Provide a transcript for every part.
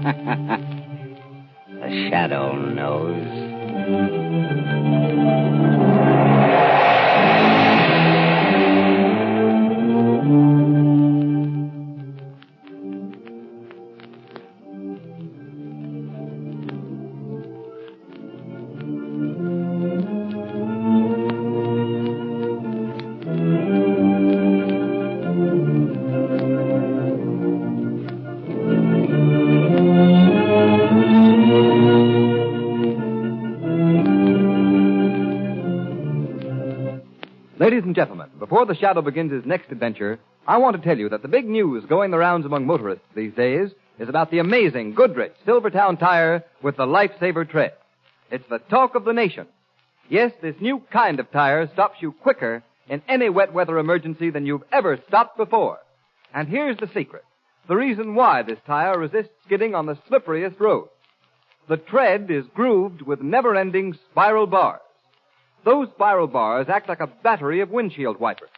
The shadow knows. Ladies and gentlemen, before the Shadow begins his next adventure, I want to tell you that the big news going the rounds among motorists these days is about the amazing Goodrich Silvertown tire with the Lifesaver tread. It's the talk of the nation. Yes, this new kind of tire stops you quicker in any wet weather emergency than you've ever stopped before. And here's the secret. The reason why this tire resists skidding on the slipperiest roads. The tread is grooved with never-ending spiral bars. Those spiral bars act like a battery of windshield wipers.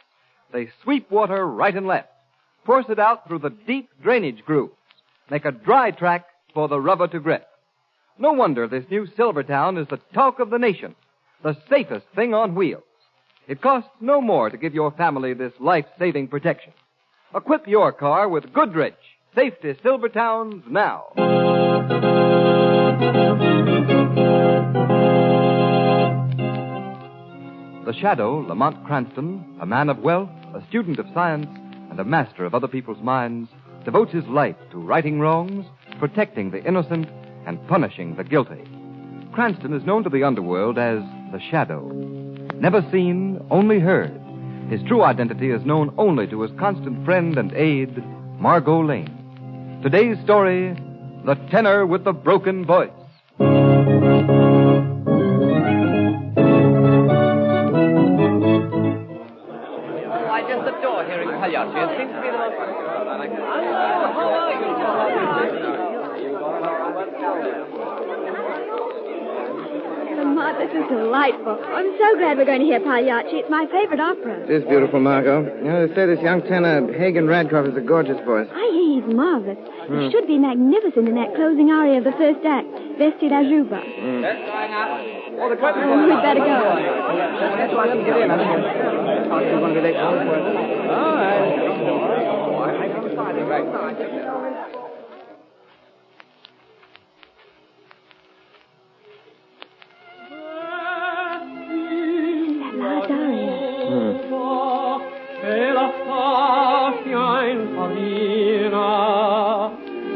They sweep water right and left, force it out through the deep drainage grooves, make a dry track for the rubber to grip. No wonder this new Silvertown is the talk of the nation, the safest thing on wheels. It costs no more to give your family this life-saving protection. Equip your car with Goodrich Safety Silvertowns now. The Shadow, Lamont Cranston, a man of wealth, a student of science, and a master of other people's minds, devotes his life to righting wrongs, protecting the innocent, and punishing the guilty. Cranston is known to the underworld as the Shadow. Never seen, only heard. His true identity is known only to his constant friend and aide, Margot Lane. Today's story, The Tenor with the Broken Voice. Pagliacci. It seems to be the most... How are you? Lamont, this is delightful. I'm so glad we're going to hear Pagliacci. It's my favorite opera. It is beautiful, Margot. You know, they say this young tenor, Hagen Radcliffe, is a gorgeous voice. I hear he's marvelous. He should be magnificent in that closing aria of the first act, Vesti da Juba. Oh, the curtain's Oh, we'd better go. That's why I can get in. I think it's going to be late for it. All right. That last aria.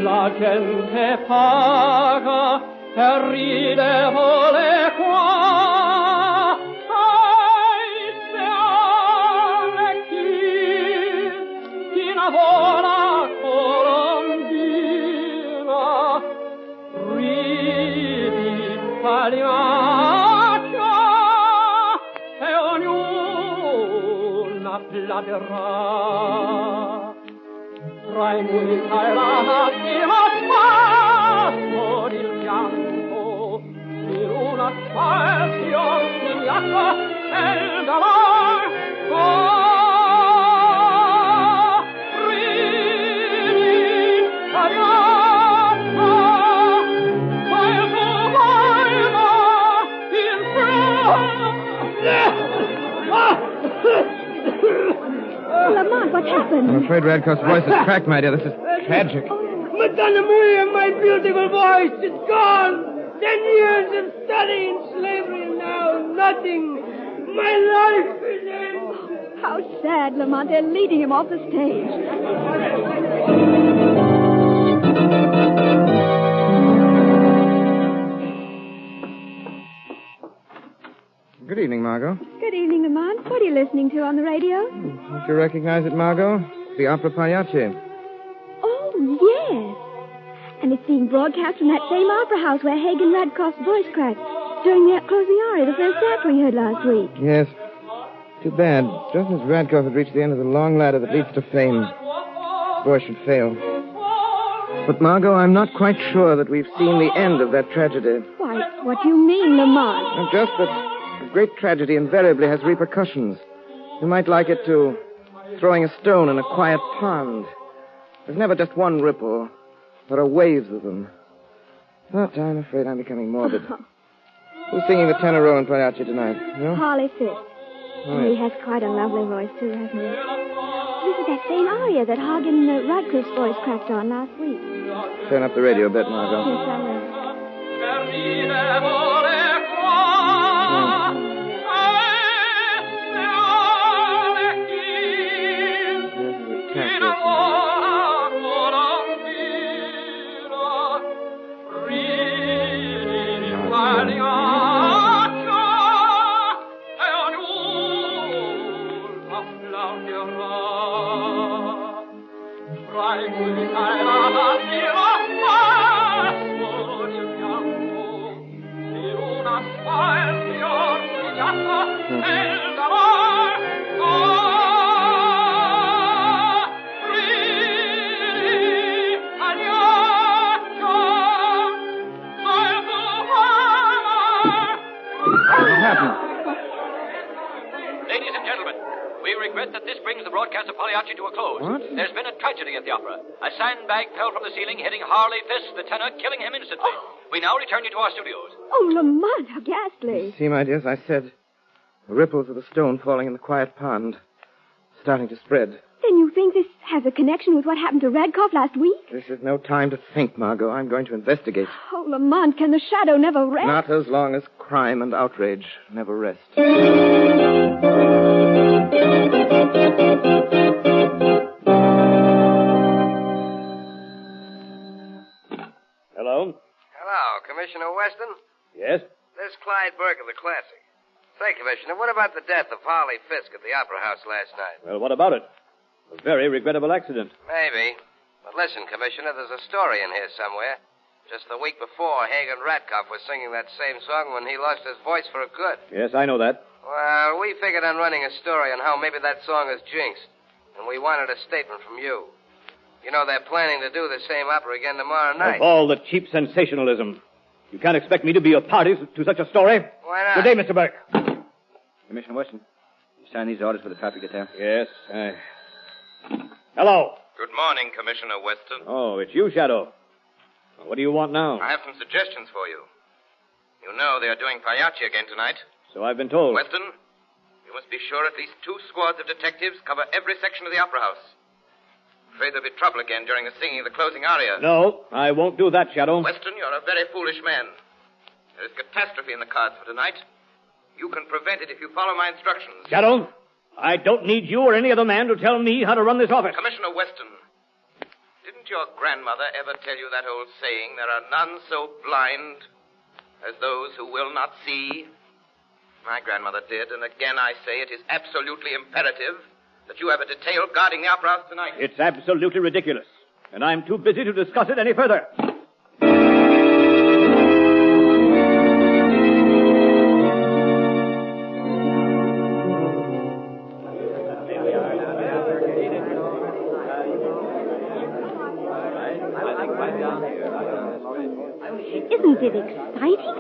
La gente paga per ridere qua. Ai, se alle chi lavora colombina, ridi pagliaccia e ognuna pladerà. Tra i muri e la massima spasso il pianto in una spazio ignata e il galar ridi pagliaccia ma il tuo volva Oh, Lamont, what's happened? I'm afraid Radcliffe's voice is cracked, my dear. This is tragic. Madonna Maria, my beautiful voice, it's gone. 10 years of study in slavery and now nothing. My life is ended. How sad, Lamont. They're leading him off the stage. Good evening, Margot. Good evening, Lamont. What are you listening to on the radio? Don't you recognize it, Margot? The opera Pagliacci. Oh, yes. And it's being broadcast from that same opera house where Hagen Radcliffe's voice cracked during the closing aria, the first act we heard last week. Yes. Too bad. Just as Radcliffe had reached the end of the long ladder that leads to fame, his voice should fail. But, Margot, I'm not quite sure that we've seen the end of that tragedy. Why, what do you mean, Lamont? Just that great tragedy invariably has repercussions. You might like it to throwing a stone in a quiet pond. There's never just one ripple. There are waves of them, But I'm afraid I'm becoming morbid. Who's singing the tenor role in Pagliacci tonight? No? Harley Fisk. Oh, He yes. has quite a lovely voice, too, hasn't he? This is that same aria that Hagen Radcliffe's voice cracked on last week. Turn up the radio a bit, Margot. Yes, I will. Ladies and gentlemen, we regret that this brings the broadcast of Pagliacci to a close. What? There's been a tragedy at the opera. A sandbag fell from the ceiling, hitting Harley Fisk, the tenor, killing him instantly. We now return you to our studios. Oh, Lamont, how ghastly. See, my dears, I said the ripples of the stone falling in the quiet pond starting to spread. Then you think this has a connection with what happened to Radcliffe last week? This is no time to think, Margot. I'm going to investigate. Oh, Lamont, can the shadow never rest? Not as long as crime and outrage never rest. Hello? Hello, Commissioner Weston? Yes? This is Clyde Burke of the Classic. Say, Commissioner, what about the death of Harley Fisk at the Opera House last night? Well, what about it? A very regrettable accident. Maybe. But listen, Commissioner, there's a story in here somewhere. Just the week before, Hagen Radcliffe was singing that same song when he lost his voice for good. Yes, I know that. Well, we figured on running a story on how maybe that song is jinxed. And we wanted a statement from you. You know, they're planning to do the same opera again tomorrow night. Of all the cheap sensationalism. You can't expect me to be a party to such a story. Why not? Good day, Mr. Burke. Commissioner Weston, you sign these orders for the traffic detail? Yes, Hello. Good morning, Commissioner Weston. Oh, it's you, Shadow. What do you want now? I have some suggestions for you. You know they are doing Pagliacci again tonight. So I've been told. Weston, you must be sure at least 2 squads of detectives cover every section of the Opera House. Afraid there'll be trouble again during the singing of the closing aria. No, I won't do that, Shadow. Weston, you're a very foolish man. There is catastrophe in the cards for tonight. You can prevent it if you follow my instructions. Shadow, I don't need you or any other man to tell me how to run this office. Commissioner Weston, didn't your grandmother ever tell you that old saying, there are none so blind as those who will not see? My grandmother did, and again I say it is absolutely imperative that you have a detail guarding the Opera House tonight. It's absolutely ridiculous, and I'm too busy to discuss it any further. Isn't it exciting?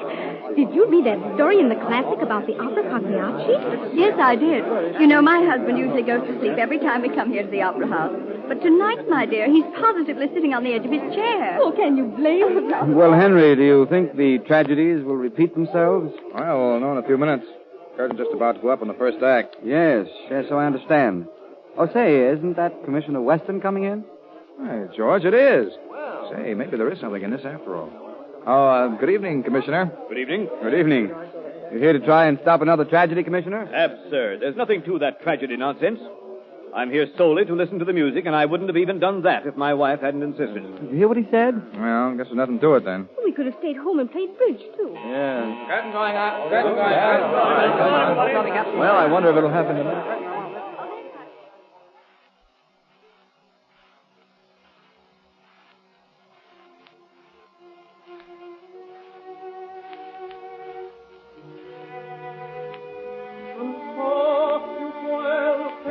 Did you read that story in the Classic about the opera Pagliacci? Yes, I did. You know, my husband usually goes to sleep every time we come here to the Opera House. But tonight, my dear, he's positively sitting on the edge of his chair. Oh, can you blame him? Well, Henry, do you think the tragedies will repeat themselves? Well, we'll know in a few minutes. Curtain's just about to go up on the first act. Yes, so I understand. Oh, say, isn't that Commissioner Weston coming in? Hey, George, it is. Say, maybe there is something in this after all. Oh, good evening, Commissioner. Good evening. Good evening. You here to try and stop another tragedy, Commissioner? Absurd. There's nothing to that tragedy nonsense. I'm here solely to listen to the music, and I wouldn't have even done that if my wife hadn't insisted. Did you hear what he said? Well, I guess there's nothing to it then. We could have stayed home and played bridge, too. Yeah. Curtain going up. Curtain going up. Well, I wonder if it'll happen tonight.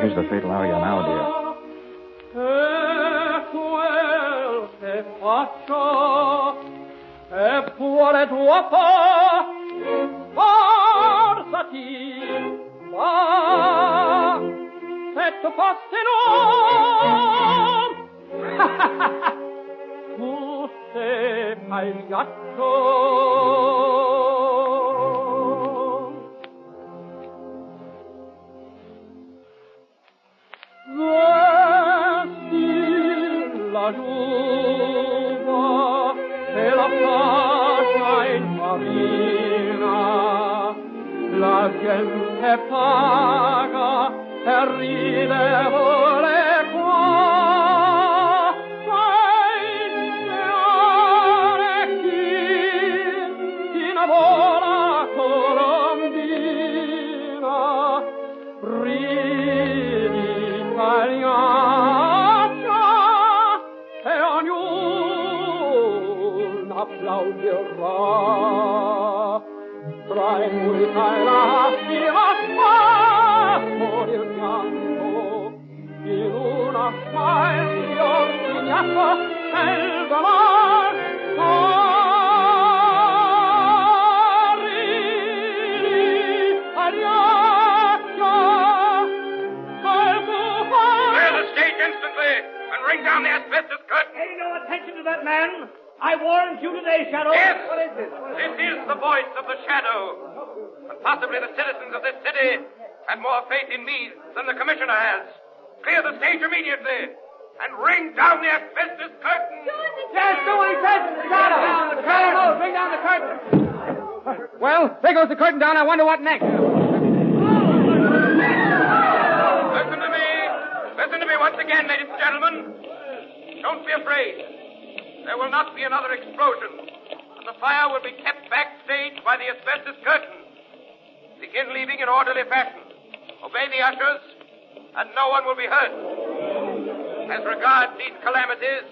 Here's the fatal aria now, dear. Pagliaccio. Vesti la giuva e la fascia in farina, la gente paga e ride ore qua. Applaudirà tra i musica e la stiva por il pianto in una smile signato nel gamar Clear the stage instantly and ring down the asbestos curtain. Pay no attention to that man. I warned you today, Shadow. Yes. What is this? This is the voice of the shadow. And possibly the citizens of this city have more faith in me than the commissioner has. Clear the stage immediately and ring down the asbestos curtain. Yes, do what he says. Shadow. Shadow, bring down the curtain. Well, there goes the curtain down. I wonder what next. Listen to me. Listen to me once again, ladies and gentlemen. Don't be afraid. There will not be another explosion, and the fire will be kept backstage by the asbestos curtain. Begin leaving in orderly fashion. Obey the ushers, and no one will be hurt. As regards these calamities,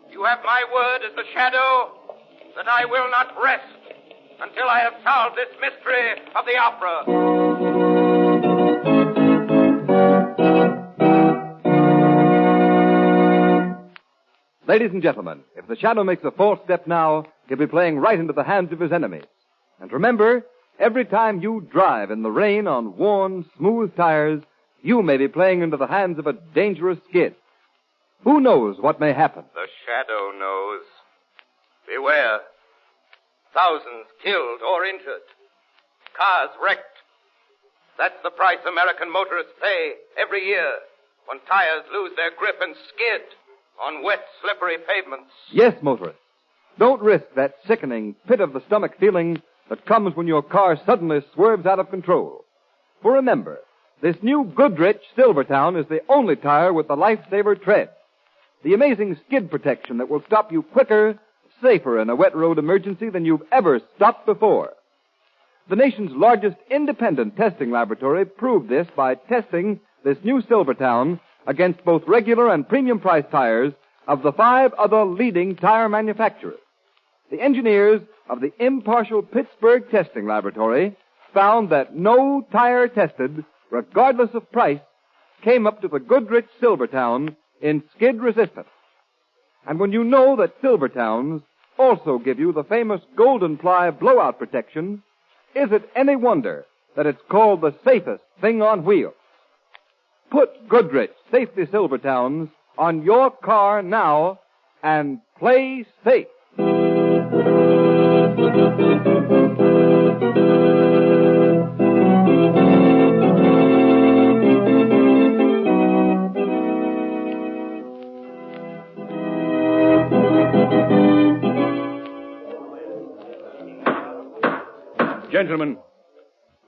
you have my word as the shadow that I will not rest until I have solved this mystery of the opera. Ladies and gentlemen, if the Shadow makes a false step now, he'll be playing right into the hands of his enemies. And remember, every time you drive in the rain on worn, smooth tires, you may be playing into the hands of a dangerous skid. Who knows what may happen? The shadow knows. Beware. Thousands killed or injured. Cars wrecked. That's the price American motorists pay every year when tires lose their grip and skid on wet, slippery pavements. Yes, motorists. Don't risk that sickening, pit-of-the-stomach feeling that comes when your car suddenly swerves out of control. For remember, this new Goodrich Silvertown is the only tire with the Lifesaver tread. The amazing skid protection that will stop you quicker, safer in a wet road emergency than you've ever stopped before. The nation's largest independent testing laboratory proved this by testing this new Silvertown against both regular and premium price tires of the 5 other leading tire manufacturers. The engineers of the impartial Pittsburgh Testing Laboratory found that no tire tested, regardless of price, came up to the Goodrich Silvertown in skid resistance. And when you know that Silvertowns also give you the famous golden ply blowout protection, is it any wonder that it's called the safest thing on wheels? Put Goodrich Safety Silvertowns on your car now and play safe. Gentlemen,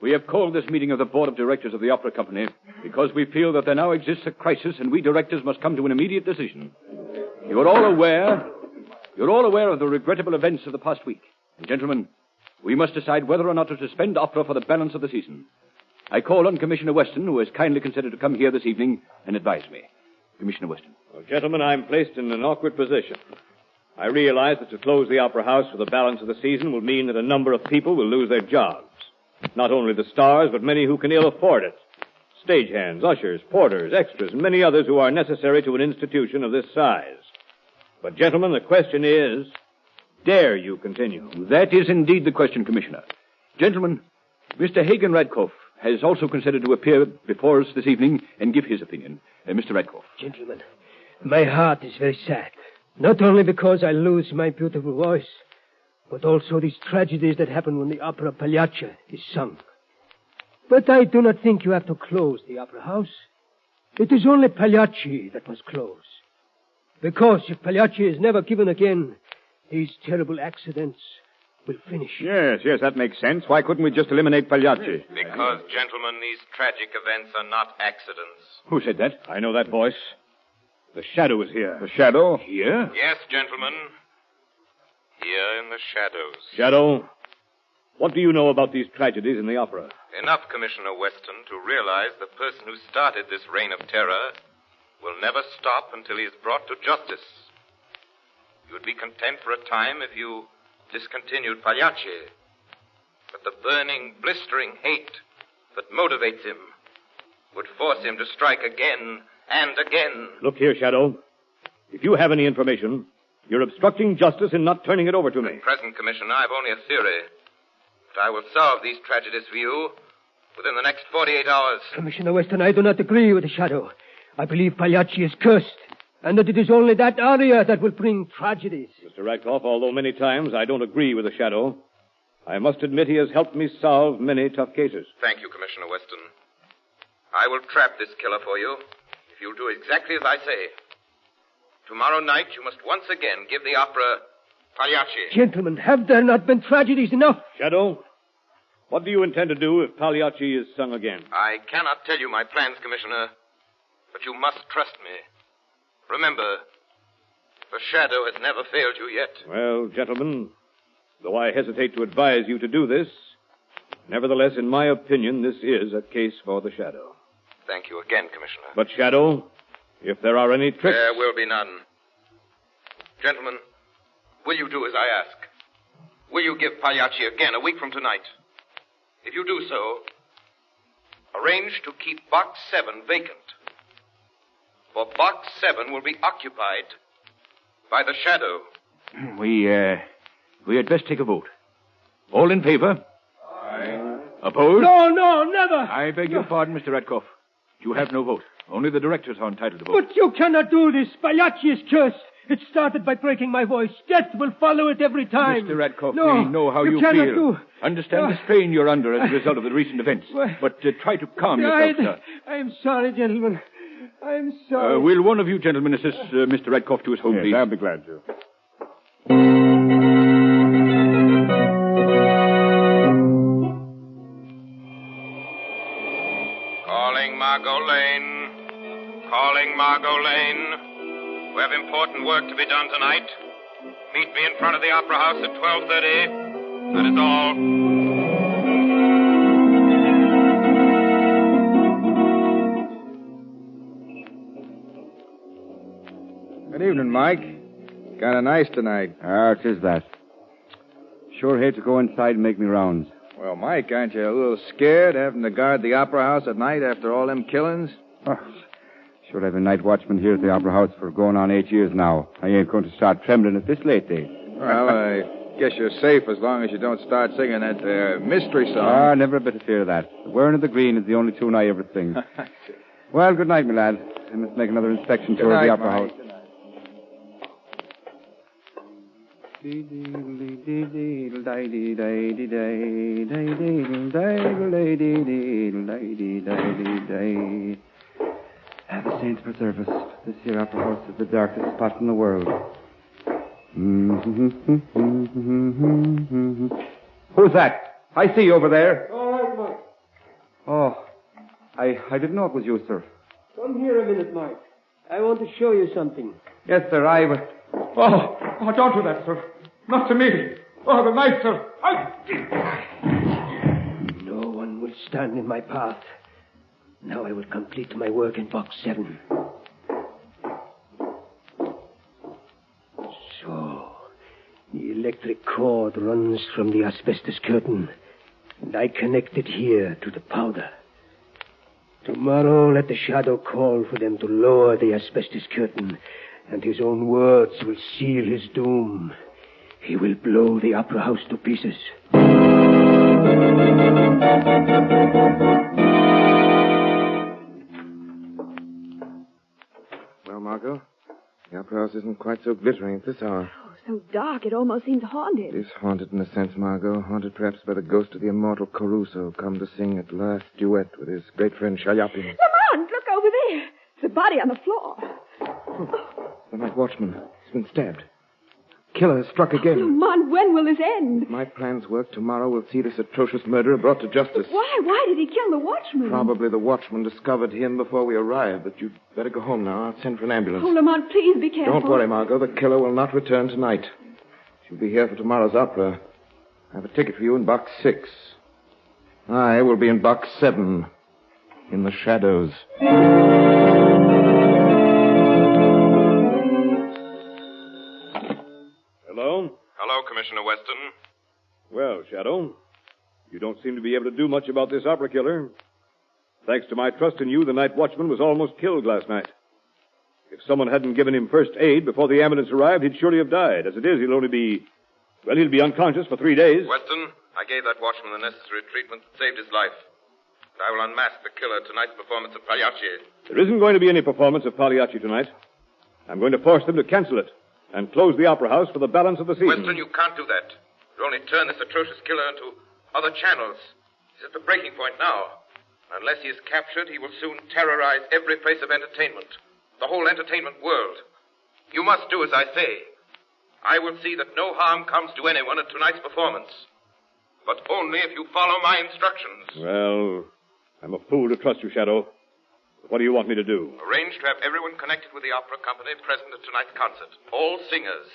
we have called this meeting of the Board of Directors of the Opera Company because we feel that there now exists a crisis and we directors must come to an immediate decision. You're all aware of the regrettable events of the past week. And gentlemen, we must decide whether or not to suspend opera for the balance of the season. I call on Commissioner Weston, who has kindly consented to come here this evening and advise me. Commissioner Weston. Well, gentlemen, I'm placed in an awkward position. I realize that to close the Opera House for the balance of the season will mean that a number of people will lose their jobs. Not only the stars, but many who can ill afford it. Stagehands, ushers, porters, extras, and many others who are necessary to an institution of this size. But, gentlemen, the question is, dare you continue? That is indeed the question, Commissioner. Gentlemen, Mr. Hagen Radcliffe has also consented to appear before us this evening and give his opinion. Mr. Radcliffe. Gentlemen, my heart is very sad. Not only because I lose my beautiful voice, but also these tragedies that happen when the opera Pagliacci is sung. But I do not think you have to close the opera house. It is only Pagliacci that must close. Because if Pagliacci is never given again, these terrible accidents will finish. Yes, that makes sense. Why couldn't we just eliminate Pagliacci? Because, gentlemen, these tragic events are not accidents. Who said that? I know that voice. The Shadow is here. The Shadow? Here? Yes, gentlemen. Here in the shadows. Shadow, what do you know about these tragedies in the opera? Enough, Commissioner Weston, to realize the person who started this reign of terror will never stop until he is brought to justice. You would be content for a time if you discontinued Pagliacci. But the burning, blistering hate that motivates him would force him to strike again and again. Look here, Shadow. If you have any information, you're obstructing justice in not turning it over to me. At present, Commissioner, I've only a theory. But I will solve these tragedies for you within the next 48 hours. Commissioner Weston, I do not agree with the Shadow. I believe Pagliacci is cursed, and that it is only that aria that will bring tragedies. Mr. Radcliffe, although many times I don't agree with the Shadow, I must admit he has helped me solve many tough cases. Thank you, Commissioner Weston. I will trap this killer for you if you'll do exactly as I say. Tomorrow night, you must once again give the opera Pagliacci. Gentlemen, have there not been tragedies enough? Shadow, what do you intend to do if Pagliacci is sung again? I cannot tell you my plans, Commissioner, but you must trust me. Remember, the Shadow has never failed you yet. Well, gentlemen, though I hesitate to advise you to do this, nevertheless, in my opinion, this is a case for the Shadow. Thank you again, Commissioner. But, Shadow, if there are any tricks... There will be none. Gentlemen, will you do as I ask? Will you give Pagliacci again a week from tonight? If you do so, arrange to keep Box 7 vacant. For Box 7 will be occupied by the Shadow. We had best take a vote. All in favor? Aye. Opposed? No, never. I beg your pardon, Mr. Radcliffe. You have no vote. Only the directors are entitled to vote. But you cannot do this. Pagliacci is cursed. It started by breaking my voice. Death will follow it every time. Mr. Radcliffe, no, we know how you cannot feel. Do. Understand the strain you're under as a result of the recent events. But try to calm yourself, sir. I'm sorry, gentlemen. I'm sorry. Will one of you gentlemen assist Mr. Radcliffe to his home, please? I'll be glad to. Calling Margot Lane. Calling Margot Lane. We have important work to be done tonight. Meet me in front of the Opera House at 12:30. That is all. Good evening, Mike. Kind of nice tonight. It is that. Sure hate to go inside and make me rounds. Well, Mike, aren't you a little scared having to guard the Opera House at night after all them killings? Oh, sure, I've been night watchman here at the Opera House for going on 8 years now. I ain't going to start trembling at this late day. Well, I guess you're safe as long as you don't start singing that mystery song. Never a bit of fear of that. The Wearing of the Green is the only tune I ever sing. Well, good night, my lad. I must make another inspection tour of the Opera House. The saints preserve us. This here Opera House is the darkest spot in the world. Who's that? I see you over there. All right, Mike. Oh, I didn't know it was you, sir. Come here a minute, Mike. I want to show you something. Yes, sir, Oh, don't do that, sir. Not to me. Oh, the knife, sir. No one will stand in my path. Now I will complete my work in Box 7. So, the electric cord runs from the asbestos curtain, and I connect it here to the powder. Tomorrow, let the Shadow call for them to lower the asbestos curtain, and his own words will seal his doom. He will blow the Opera House to pieces. Well, Margot, The opera house isn't quite so glittering at this hour. Oh, so dark it almost seems haunted. It is haunted in a sense, Margot. Haunted perhaps by the ghost of the immortal Caruso, come to sing at last duet with his great friend Shaliapin. Lamont, look over there. There's a body on the floor. The night watchman. He's been stabbed. Killer has struck again. Lamont, when will this end? If my plans work, tomorrow we'll see this atrocious murderer brought to justice. Why? Why did he kill the watchman? Probably the watchman discovered him before we arrived, but you'd better go home now. I'll send for an ambulance. Oh, Lamont, please be careful. Don't worry, Margot. The killer will not return tonight. She'll be here for tomorrow's opera. I have a ticket for you in box 6. I will be in box 7, in the shadows. Hello, Commissioner Weston. Well, Shadow, you don't seem to be able to do much about this opera killer. Thanks to my trust in you, the night watchman was almost killed last night. If someone hadn't given him first aid before the ambulance arrived, he'd surely have died. As it is, he'll be unconscious for 3 days. Weston, I gave that watchman the necessary treatment that saved his life. And I will unmask the killer at tonight's performance of Pagliacci. There isn't going to be any performance of Pagliacci tonight. I'm going to force them to cancel it and close the opera house for the balance of the season. Weston, you can't do that. You'll only turn this atrocious killer into other channels. He's at the breaking point now. Unless he is captured, he will soon terrorize every place of entertainment. The whole entertainment world. You must do as I say. I will see that no harm comes to anyone at tonight's performance. But only if you follow my instructions. Well, I'm a fool to trust you, Shadow. What do you want me to do? Arrange to have everyone connected with the opera company present at tonight's concert. All singers,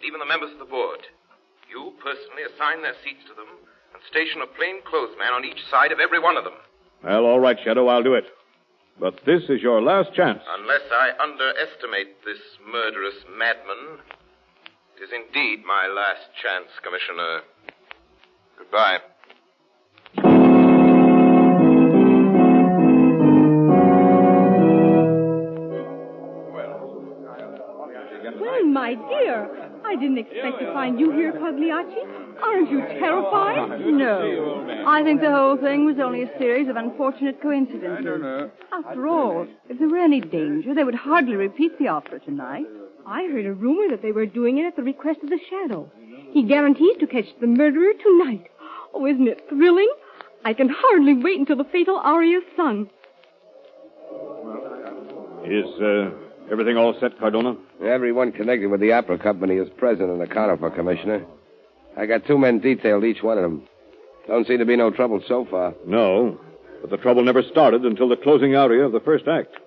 even the members of the board. You personally assign their seats to them and station a plainclothes man on each side of every one of them. Well, all right, Shadow, I'll do it. But this is your last chance. Unless I underestimate this murderous madman, it is indeed my last chance, Commissioner. Goodbye. Well, my dear, I didn't expect to find you here, Pagliacci. Aren't you terrified? No. I think the whole thing was only a series of unfortunate coincidences. After all, if there were any danger, they would hardly repeat the opera tonight. I heard a rumor that they were doing it at the request of the Shadow. He guarantees to catch the murderer tonight. Oh, isn't it thrilling? I can hardly wait until the fatal aria is sung. Is, everything all set, Cardona? Everyone connected with the opera company is present and accounted for, Commissioner. I got 2 men detailed, each one of them. Don't seem to be no trouble so far. No, but the trouble never started until the closing aria of the first act.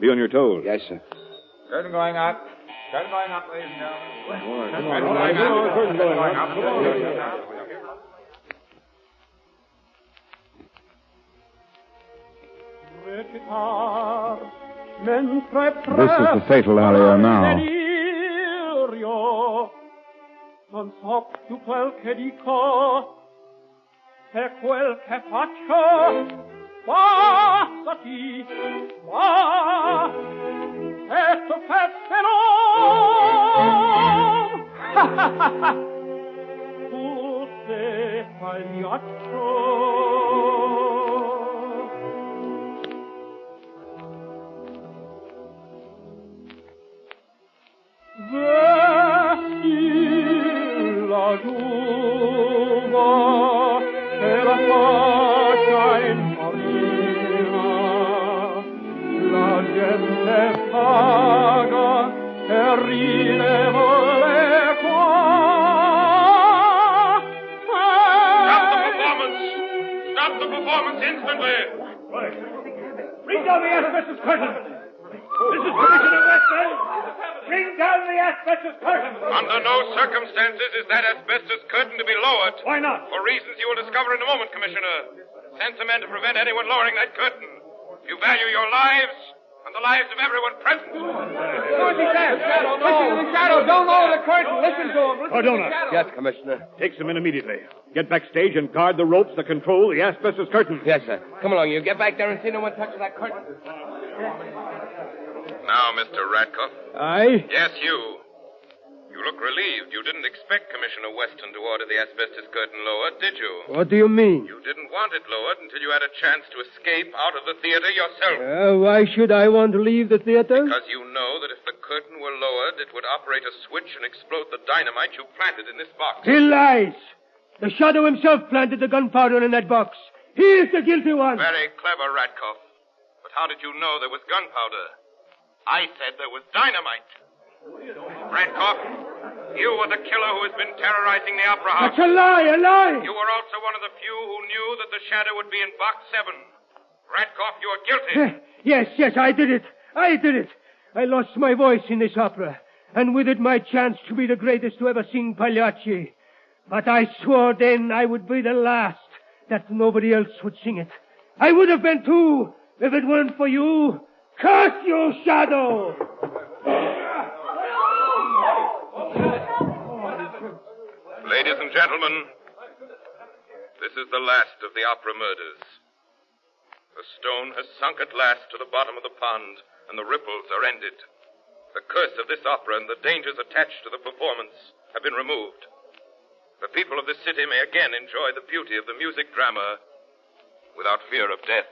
Be on your toes. Yes, sir. Curtain going up. Curtain going up, ladies and gentlemen. Curtain going up. This is the fatal aria now. Non so più quel che dico e quel che faccio. Bastati, va, e tu fettelo. Tu sei Pagliaccio. La giuva e la faccia in farina, la gente paga e ride vuole qua. Stop the performance instantly! Bring down the asbestos curtain! This is Commissioner Weston! Bring down the asbestos curtain! Under no circumstances is that asbestos curtain to be lowered. Why not? For reasons you will discover in a moment, Commissioner. Send some men to prevent anyone lowering that curtain. You value your lives and the lives of everyone present. What he says, Shadow, no. Listen to the Shadow. Don't lower the curtain. Listen to him. Cardona. Yes, Commissioner. Take some men immediately. Get backstage and guard the ropes that control the asbestos curtain. Yes, sir. Come along, you. Get back there and see no one touches that curtain. Now, Mr. Radcliffe. Aye? Yes, you. You look relieved. You didn't expect Commissioner Weston to order the asbestos curtain lowered, did you? What do you mean? You didn't want it lowered until you had a chance to escape out of the theater yourself. Why should I want to leave the theater? Because you know that if the curtain were lowered, it would operate a switch and explode the dynamite you planted in this box. He lies. The Shadow himself planted the gunpowder in that box. He is the guilty one. Very clever, Radkoff. But how did you know there was gunpowder? I said there was dynamite. Radkoff, you were the killer who has been terrorizing the Opera House. That's a lie. You were also one of the few who knew that the Shadow would be in Box 7. Radkoff, you are guilty. Yes, I did it. I lost my voice in this opera, and with it my chance to be the greatest to ever sing Pagliacci. But I swore then I would be the last, that nobody else would sing it. I would have been too, if it weren't for you. Curse you, Shadow! Ladies and gentlemen, this is the last of the opera murders. The stone has sunk at last to the bottom of the pond, and the ripples are ended. The curse of this opera and the dangers attached to the performance have been removed. The people of this city may again enjoy the beauty of the music drama without fear of death.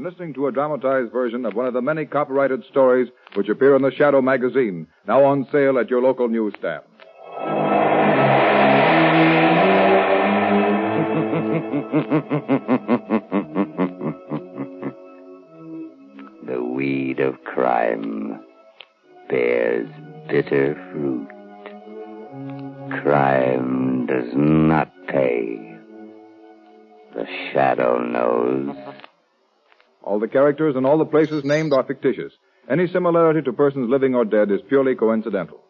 Listening to a dramatized version of one of the many copyrighted stories which appear in the Shadow magazine, now on sale at your local newsstand. The weed of crime bears bitter fruit. Crime does not pay. The Shadow knows. All the characters and all the places named are fictitious. Any similarity to persons living or dead is purely coincidental.